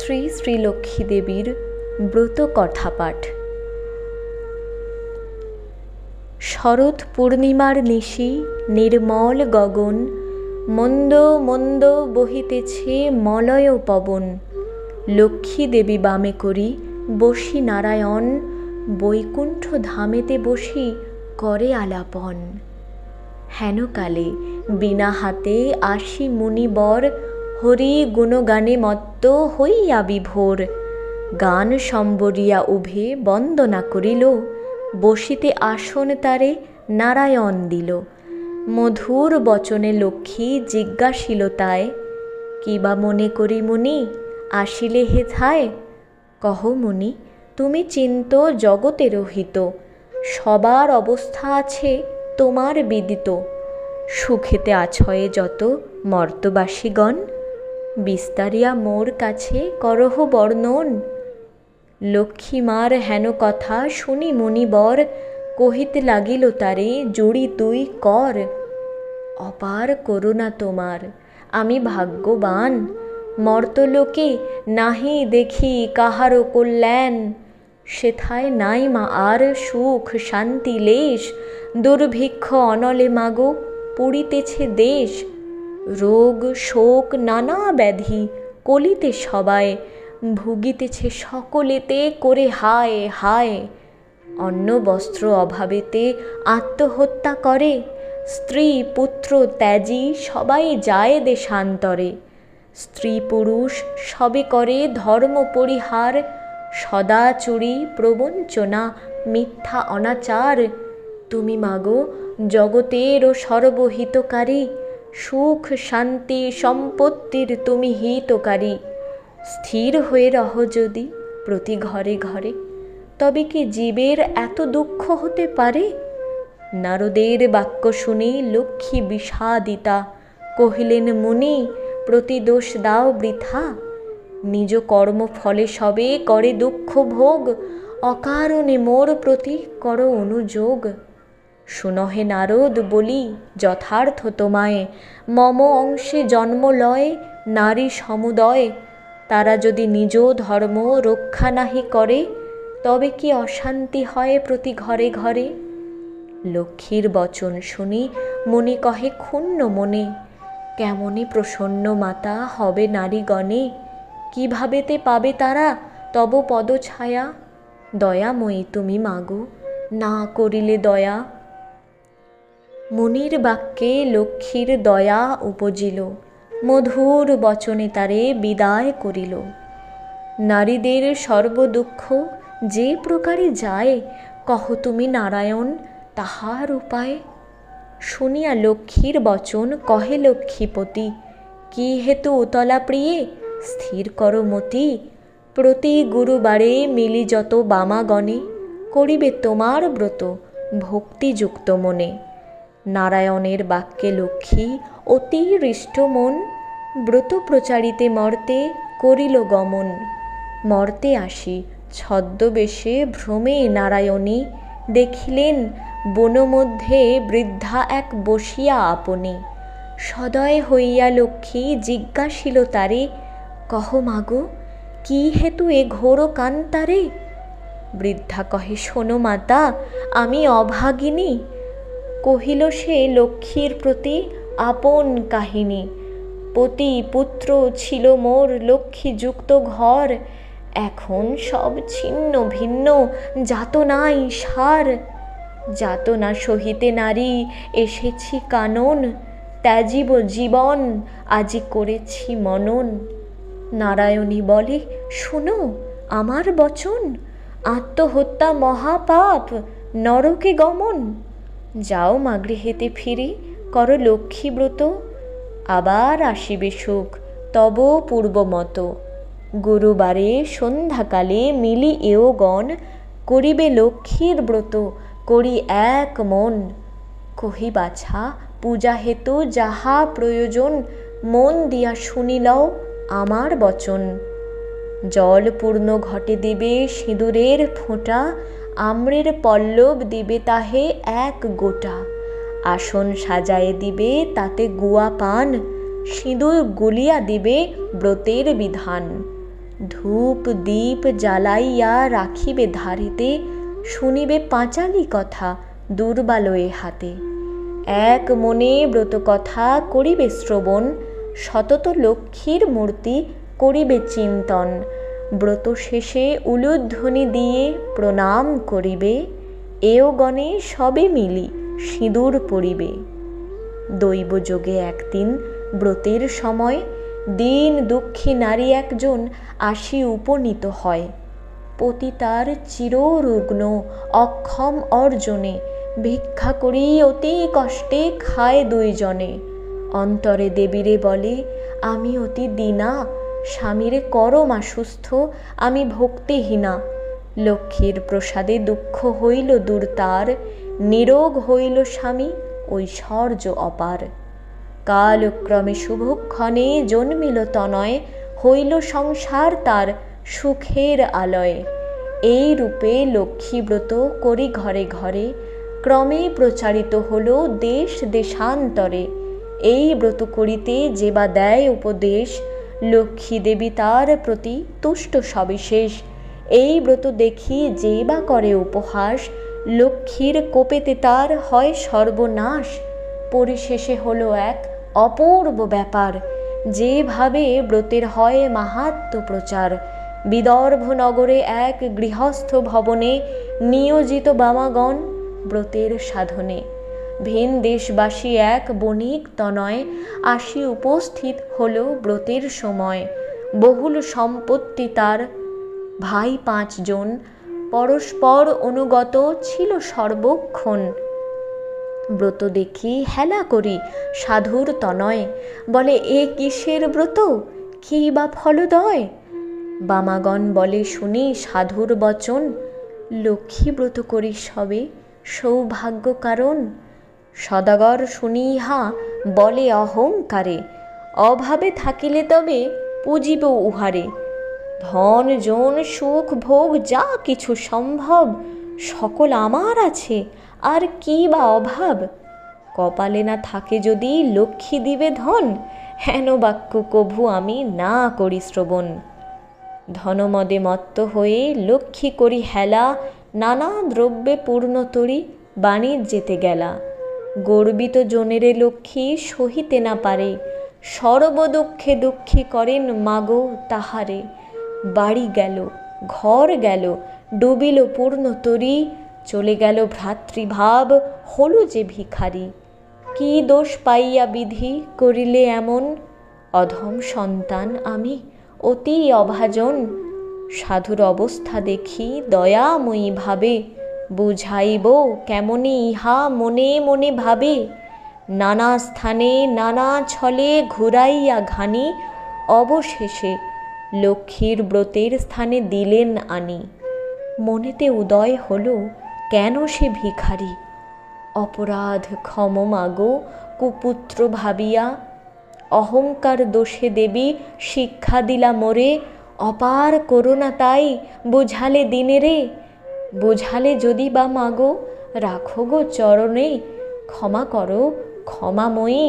শ্রী শ্রী লক্ষ্মী দেবীর ব্রত কথা পাঠ। শরৎ পূর্ণিমার নিশি নির্মল গগন, মন্দ মন্দ বহিতেছে মলয় পবন। লক্ষ্মী দেবী বামে করি বসি নারায়ণ, বৈকুণ্ঠ ধামেতে বসি করে আলাপন। হেনকালে বিনা হাতে আসি মুনিবর, হরি গুণগানে মত্ত হইয়া বিভোর। গান সম্বরিয়া উভে বন্দনা করিল, বসিতে আসন তারে নারায়ণ দিল। মধুর বচনে লক্ষ্মী জিজ্ঞাসিল তায়, কি বা মনে করি মুনি আসিলে হেথায়? কহ মুনি তুমি চিন্ত জগতে রহিত, সবার অবস্থা আছে তোমার বিদিত। সুখেতে আছয়ে যত মর্তবাসীগণ, বিস্তারিয়া মোর কাছে করহ বর্ণন। লক্ষ্মী মার হেন কথা শুনি মুনিবর, কহিতে লাগিল তারে জুড়ি তুই কর। অপার করুণা তোমার আমি ভাগ্যবান, মর্তলোকে নাহি দেখি কাহারও কল্যাণ। সেথায় নাই মা আর সুখ শান্তি লেশ, দুর্ভিক্ষ অনলে মাগো পুড়িতেছে দেশ। রোগ শোক নানা ব্যাধি কলিতে সবাই, ভুগিতেছে সকলেতে করে হায় হায়। অন্ন বস্ত্র অভাবেতে আত্মহত্যা করে, স্ত্রী পুত্র ত্যাজি সবাই যায় দেশান্তরে। স্ত্রী পুরুষ সবে করে ধর্ম পরিহার, সদা চুরি প্রবঞ্চনা মিথ্যা অনাচার। তুমি মাগো জগতের ও সর্বহিতকারী, সুখ শান্তি সম্পত্তির তুমি হিতকারী। স্থির হয়ে রহ যদি প্রতি ঘরে ঘরে, তবে কি জীবের এত দুঃখ হতে পারে? নারদের বাক্য শুনি লক্ষ্মী বিষাদিতা, কহিলেন মুনি প্রতিদোষ দাও বৃথা। নিজ কর্ম ফলে সবে করে দুঃখ ভোগ, অকারণে মোর প্রতি কর অনুযোগ। শুনহে নারদ বলি যথার্থ তোমায়, মম অংশে জন্ম লয় নারী সমুদয়। তারা যদি নিজ ধর্ম রক্ষা নাহি করে, তবে কি অশান্তি হয় প্রতি ঘরে ঘরে। লক্ষ্মীর বচন শুনি মুনি কহে ক্ষুণ্ণ মনে, কেমনে প্রসন্ন মাতা হবে নারীগণে। কিভাবেতে পাবে তারা তব পদছায়া, দয়াময়ী তুমি মাগো না করিলে দয়া। মুনির বাক্যে লক্ষ্মীর দয়া উপজিল, মধুর বচনে তারে বিদায় করিল। নারীদের সর্বদুঃখ যে প্রকারে যায়, কহ তুমি নারায়ণ তাহার উপায়। শুনিয়া লক্ষ্মীর বচন কহে লক্ষ্মীপতি, কি হেতু উতলা প্রিয়ে স্থির কর মতি। প্রতি গুরুবারে মিলি যত বামাগণে, করিবে তোমার ব্রত ভক্তিযুক্ত মনে। নারায়ণের বাক্যে লক্ষ্মী অতি হৃষ্ট মন, ব্রত প্রচারিতে মর্তে করিল গমন। মর্তে আসি ছদ্মবেশে ভ্রমে নারায়ণী, দেখিলেন বনমধ্যে বৃদ্ধা এক বসিয়া আপনি। সদয় হইয়া লক্ষ্মী জিজ্ঞাসিল তারে, কহ মাগো কি হেতু এ ঘোর কান্তারে? বৃদ্ধা কহে শোনো মাতা আমি অভাগিনী। কহিল সে লক্ষ্মীর প্রতি আপন কাহিনী। পতি পুত্র ছিল মোর লক্ষ্মীযুক্ত ঘর, এখন সব ছিন্ন ভিন্ন যাতনাই সার। যাতনা সহিতে নারী এসেছি কানন, ত্যাজিব জীবন আজি করেছি মনন। নারায়ণী বলে শোনো আমার বচন, আত্মহত্যা মহাপাপ নরকে গমন। যাও মা গৃহেতে ফিরে কর লক্ষ্মী ব্রত, আবার আসিবে সুখ তব পূর্বমত। গুরুবারে সন্ধ্যাকালে মিলি এও গণ, করিবে লক্ষ্মীর ব্রত করি এক মন। কহি বাছা পূজা হেতু যাহা প্রয়োজন, মন দিয়া শুনি লও আমার বচন। জল পূর্ণ ঘটে দিবে সিঁদুরের ফোঁটা, আম্রের পল্লব দিবে তাহে এক গোটা। আসন সাজায়ে দিবে তাতে গুয়া পান, সিঁদুর গুলিয়া দিবে ব্রতের বিধান। ধূপ দীপ জ্বালাইয়া রাখিবে ধারেতে, শুনিবে পাঁচালি কথা দুর্বালয়ে হাতে। এক মনে ব্রত কথা করিবে শ্রবণ, সতত লক্ষ্মীর মূর্তি করিবে চিন্তন। ব্রত শেষে উলুধ্বনি দিয়ে প্রণাম করিবে, এও গণে সবে মিলি সিঁদুর পরিবে। দৈবযোগে একদিন ব্রতের সময় দীন দুঃখী নারী একজন আসি উপনীত হয়। পতি তার চিররুগ্ন অক্ষম অর্জনে, ভিক্ষা করি অতি কষ্টে খায় দুইজনে। অন্তরে দেবীরে বলে, আমি অতি দীনা, স্বামীরে করমা সুস্থ, আমি ভক্তিহীনা। লক্ষ্মীর প্রসাদে দুঃখ হইল দূর তার, নিরোগ হইল স্বামী ঐশ্বর্য অপার। কালক্রমে শুভক্ষণে জন্মিল তনয়, হইল সংসার তার সুখের আলয়। এই রূপে লক্ষ্মীব্রত করি ঘরে ঘরে, ক্রমে প্রচারিত হল দেশ দেশান্তরে। এই ব্রত করিতে যে বা দেয় উপদেশ, লক্ষ্মী দেবী তার প্রতি তুষ্ট সবিশেষ। এই ব্রত দেখি যে বা করে উপহাস, লক্ষ্মীর কোপেতে তার হয় সর্বনাশ। পরিশেষে হলো এক অপূর্ব ব্যাপার, যেভাবে ব্রতের হয় মাহাত্ম্য প্রচার। বিদর্ভ নগরে এক গৃহস্থ ভবনে, নিয়োজিত বামাগণ ব্রতের সাধনে। ভিন দেশবাসী এক বণিক তনয়, আসি উপস্থিত হল ব্রতের সময়। বহুল সম্পত্তি তার, ভাই 5 জন, পরস্পর অনুগত ছিল সর্বক্ষণ। ব্রত দেখি হেলা করি সাধুর তনয়, বলে এ কিসের ব্রত, কি বা ফলদয়। বামাগণ বলে শুনি সাধুর বচন, লক্ষ্মী ব্রত করি সবে সৌভাগ্য কারণ। সদাগর শুনি ইহা বলে অহংকারে, অভাবে থাকিলে তবে পুজিব উহারে। ধন জন সুখ ভোগ যা কিছু সম্ভব, সকল আমার আছে, আর কি বা অভাব। কপালে না থাকে যদি লক্ষ্মী দিবে ধন, হেন বাক্য কভু আমি না করি শ্রবণ। ধনমদে মত্ত হয়ে লক্ষ্মী করি হেলা, নানা দ্রব্যে পূর্ণ তরি বাণিজ্যেতে গেলা। গর্বিত জনেরে লক্ষ্মী সহিতে না পারে, সর্বদুঃখে দুঃখী করেন মাগো তাহারে। বাড়ি গেল ঘর গেল ডুবিল পূর্ণ তরি, চলে গেল ভ্রাতৃভাব হলো যে ভিখারি। কি দোষ পাইয়া বিধি করিলে এমন, অধম সন্তান আমি অতি অভাজন। সাধুর অবস্থা দেখি দয়াময়ী ভাবে, বুঝাইব কেমনি ইহা মনে মনে ভাবে। নানা স্থানে নানা ছলে ঘুরাইয়া ঘানি, অবশেষে লক্ষ্মীর ব্রতের স্থানে দিলেন আনি। মনেতে উদয় হলো কেন সে ভিখারি, অপরাধ ক্ষম মাগো কুপুত্র ভাবিয়া। অহংকার দোষে দেবী শিক্ষা দিলা মোরে, অপার করুণা তাই বুঝালে দিনেরে। বুঝালে যদি বা মাগো রাখো গো চরণে, ক্ষমা করো ক্ষমাময়ী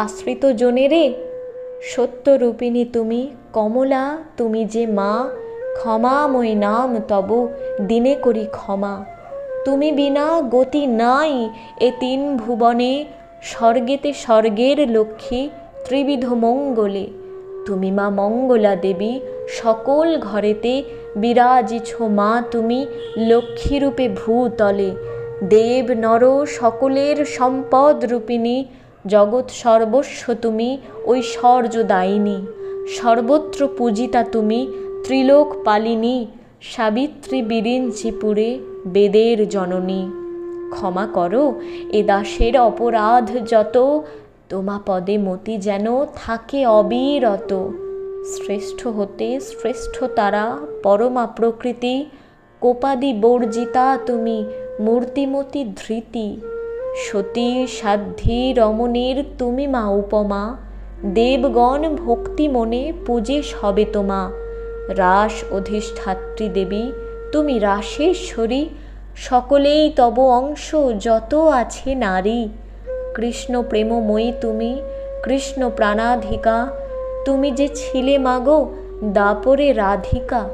আশ্রিত জনেরে। সত্যরূপিণী তুমি কমলা তুমি যে মা, ক্ষমাময়ী নাম তব দিনে করি ক্ষমা। তুমি বিনা গতি নাই এ 3 ভুবনে, স্বর্গেতে স্বর্গের লক্ষ্মী ত্রিবিধ মঙ্গলে। তুমি মা মঙ্গলা দেবী সকল ঘরেতে, বিরাজিছ মা তুমি লক্ষ্মীরূপে ভূতলে। দেব নর সকলের সম্পদ রূপিণী, জগৎ সর্বস্ব তুমি ঐশ্বর্যদায়িনী। সর্বত্র পূজিতা তুমি ত্রিলোক পালিনী, সাবিত্রী বিরিঞ্চিপুরে বেদের জননী। ক্ষমা করো এ দাসের অপরাধ যত, তোমা পদে মতি যেন থাকে অবিরত। শ্রেষ্ঠ হতে শ্রেষ্ঠ তারা পরমা প্রকৃতি, কোপাদি বর্জিতা তুমি মূর্তিমতি ধৃতি। সতী সাধ্বী রমণীর তুমি মা উপমা, দেবগণ ভক্তি মনে পূজে সবে তোমা। রাস অধিষ্ঠাত্রী দেবী তুমি রাসেশ্বরী, সকলেই তব অংশ যত আছে নারী। কৃষ্ণ প্রেমময়ী তুমি কৃষ্ণ প্রাণাধিকা, তুমি যে ছিলে মাগো দাপরে রাধিকা।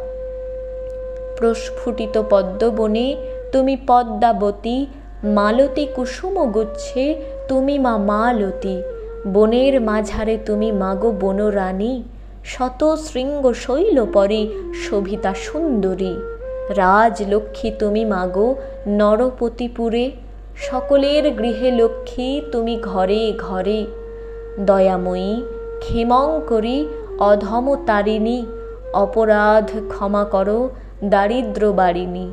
প্রস্ফুটিত পদ্মবনে তুমি পদ্মাবতী, মালতী কুসুম গুচ্ছে তুমি মা মালতী। বনের মাঝারে তুমি মাগো বনরানী, শত শৃঙ্গ শৈল পরে শোভিতা সুন্দরী। রাজলক্ষ্মী তুমি মাগো নরপতিপুরে, সকলের গৃহে লক্ষ্মী তুমি ঘরে ঘরে। দয়াময়ী ক্ষেমঙ্করী অধম তারিণী, অপরাধ ক্ষমা করো দারিদ্র বারিণী।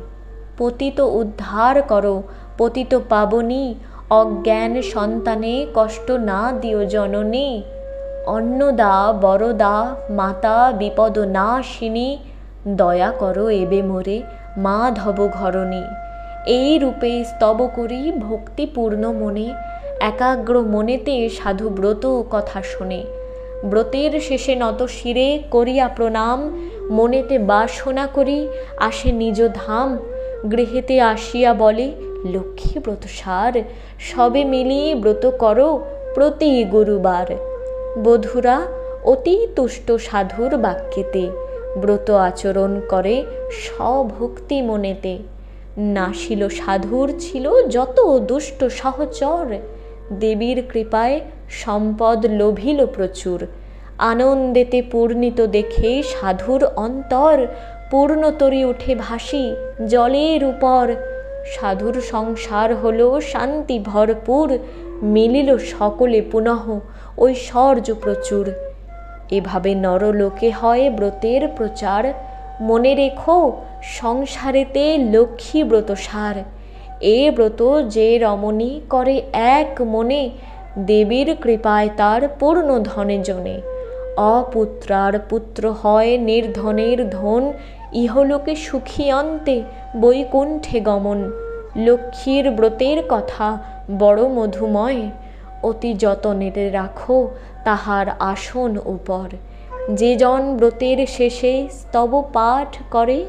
পতিত উদ্ধার করো পতিত পাবনী, অজ্ঞান সন্তানে কষ্ট না দিও জননী। অন্নদা বরদা মাতা বিপদ নাশিনী, দয়া করো এবে মোরে মাধব ঘরণী। এই রূপে স্তব করি ভক্তিপূর্ণ মনে, একাগ্র মনেতে সাধু ব্রত কথা শোনে। ব্রতের শেষে নত শিরে করিয়া প্রণাম, মনেতে বাসনা করি আসে নিজ ধাম। গৃহেতে আসিয়া বলে লক্ষ্মী ব্রত সার, সবে মিলিয়ে ব্রত করো প্রতি গুরুবার। বধূরা অতি তুষ্ট সাধুর বাক্যেতে, ব্রত আচরণ করে স্বভক্তি মনেতে। নাশিল সাধুর ছিল যত দুষ্ট সহচর, দেবীর কৃপায় সম্পদ লোভিল প্রচুর। আনন্দেতে পূর্ণিত দেখে সাধুর অন্তর, পূর্ণতরি উঠে ভাসি জলের উপর। সাধুর সংসার হলো শান্তি ভরপুর, মিলিল সকলে পুনঃ ঐশ্বর্য প্রচুর। এভাবে নরলোকে হয় ব্রতের প্রচার, মনে রেখো সংসারেতে লক্ষ্মী ব্রত সার। এ ব্রত যে রমণী করে এক মনে, দেবীর কৃপায় তার পূর্ণ ধনে জনে। অপুত্রার পুত্র হয় নির্ধনের ধন, ইহলোকে সুখী অন্তে বৈকুণ্ঠে গমন। লক্ষ্মীর ব্রতের কথা বড় মধুময়, অতি যতনেতে রাখো তাহার আসন উপর। যে জন ব্রতের শেষে স্তব পাঠ করে,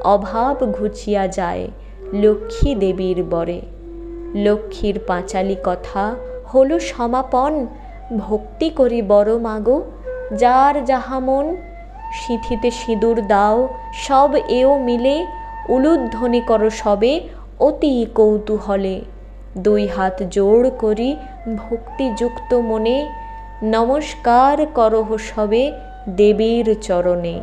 অভাব ঘুচিয়া যায় লক্ষ্মী দেবীর বরে। লক্ষ্মীর পাঁচালী কথা হলো সমাপন, ভক্তি করি বড় মাগো যার যাহা মন। সিঁথিতে সিঁদুর দাও সব এও মিলে, উলুধ্বনি করো সবে অতি কৌতূহলে। দুই হাত জোড় করি ভক্তিযুক্ত মনে, নমস্কার করহ সবে দেবীর চরণে।